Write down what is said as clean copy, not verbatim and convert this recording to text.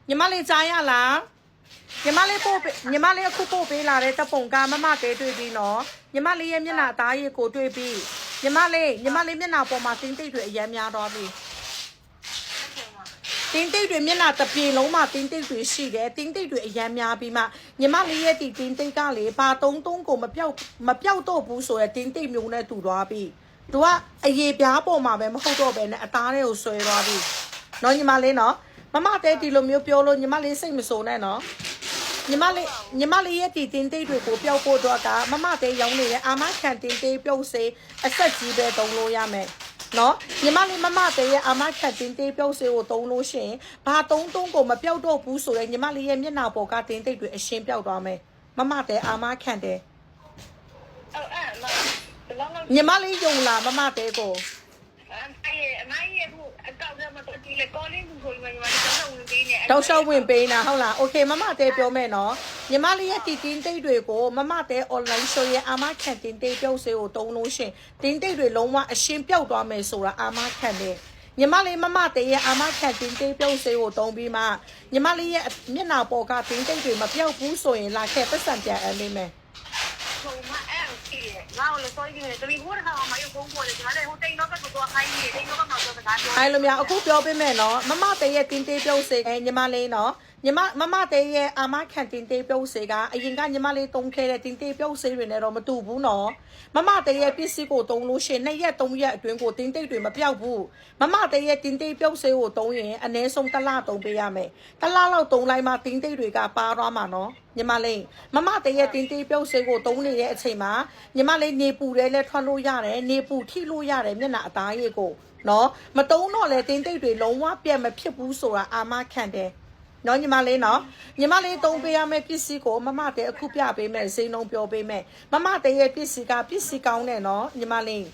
ညီမလေးကြားရလားညီမလေးအခုပို့ပေးလာတဲ့တပုံကမမတဲတွေ့ပြီးနော်ညီမလေးရဲ့မျက်နှာသားရည်ကိုတွေ့ပြီးညီမလေးမျက်နှာပေါ်မှာတင်းတိတ်တွေအများများတော့ပြီတင်းတိတ်တွေမျက်နှာတစ်ပြေလုံးမှာတင်းတိတ်တွေရှိတယ်တင်းတိတ်တွေအများများပြီးမှညီမလေးရဲ့ဒီတင်းတိတ်ကလေဘာတုံးကိုမပြောက်တော့ဘူးဆိုရယ်တင်းတိတ်မျိုးနဲ့တူသွားပြီသူကအရေပြားပေါ်မှာပဲမဟုတ်တော့ပဲနဲ့အသားတွေကိုဆွဲသွားပြီနော်ညီမလေးနော်မမတဲဒီလိုမျိုးပြောလို့ညီမလေးစိတ်မဆိုးနဲ့နော်ညီမလေးရဲ့ဒီတင်းတိတ်တွေကိုပျောက်ဖို့တော့ကမမတဲရောင်းနေတဲ့အာမခံတင်းတိတ်ပြုတ်စေအဆက်ကြီးပဲတုံးလို့ရမယ်နော်ညီမလေးမမတဲရဲ့အာမခံတင်းတိတ်ပြုတ်စေကိုတုံးလို့ရှိရင်ဘာတုံးကိုမပျောက်တော့ဘူးဆိုရင်ညီမလေးရဲ့မျက်နှာပေါ်ကတင်းတိတ်တွေအရှင်းပျောက်သွားမယ်မမတဲအာမခံတယ်ညီမလေးယုံလားမမတဲကိုတောက်လျှောက်ဝင်ပေးနာဟုတ်လားโอเคမမတဲပြောမယ်နော်ညီမလေးရဲ့တီတင်းတိတ်တွေကိုမမတဲ online show ရဲ့အာမခံတင်းတိတ်ပြုတ်စေကိုတုံးလို့ရှင်တင်းတိတ်တွေလုံးဝအရှင်းပြောက်သွားမယ်ဆိုတာအာမခံတယ်ညီမလေးမမတဲရဲ့အာမခံတင်းတိတ်ပြုတ်စေကိုတုံးပြီးမှညီမလေးရဲ့မျက်နှာပေါ်ကတင်းတိတ်တွေမပြောက်ဘူးဆိုရင်လာခဲ့ပတ်စံပြန်အမေးမယ်အဲ့လိုမျိုးအခုပြောပေးမယ်နော်မမတဲရဲ့တင်းတေးပြုတ်စေညီမလေးနော်မမတဲရဲ့အာမခံတင်းတေးပြုတ်စေကအရင်ကညီမလေးတုံးခဲ့တဲ့တင်းတေးပြုတ်စေတွေနဲ့တော့မတူဘူးနော်မမတဲရဲ့ပစ္စည်းကိုတုံးလို့ရှိရင်2ရက်3ရက်အတွင်းကိုတင်းတိတ်တွေမပြောက်ဘူးမမတဲရဲ့တင်းတေးပြုတ်စေကိုတုံးရင်အနည်းဆုံး1လတုံးပေးရမယ်1လလောက်တုံးလိုက်မှတင်းတိတ်တွေကပါသွားမှာနော်ညီမလေးမမတဲရဲ့တင်းတေးပြုတ်စေကိုတုံးနေတဲ့အချိန်မှာညီမလေးနေပူတယ်လဲထွက်လို့ရတယ်နေပူထိလို့ရတယ်မျက်နှာအသားရည်ကိုနော်မတုံးတော့လဲတင်းတိတ်တွေလုံးဝပြတ်မဖြစ်ဘူးဆိုတာအာမခံတယ်နော်ညီမလေးနော်ညီမလေးတုံးပေးရမယ့်ပစ္စည်းကိုမမတဲအခုပြပေးမယ်ဈေးနှုန်းပြောပေးမယ်မမတဲရဲ့ပစ္စည်းကပစ္စည်းကောင်းတယ်နော်ညီမလေး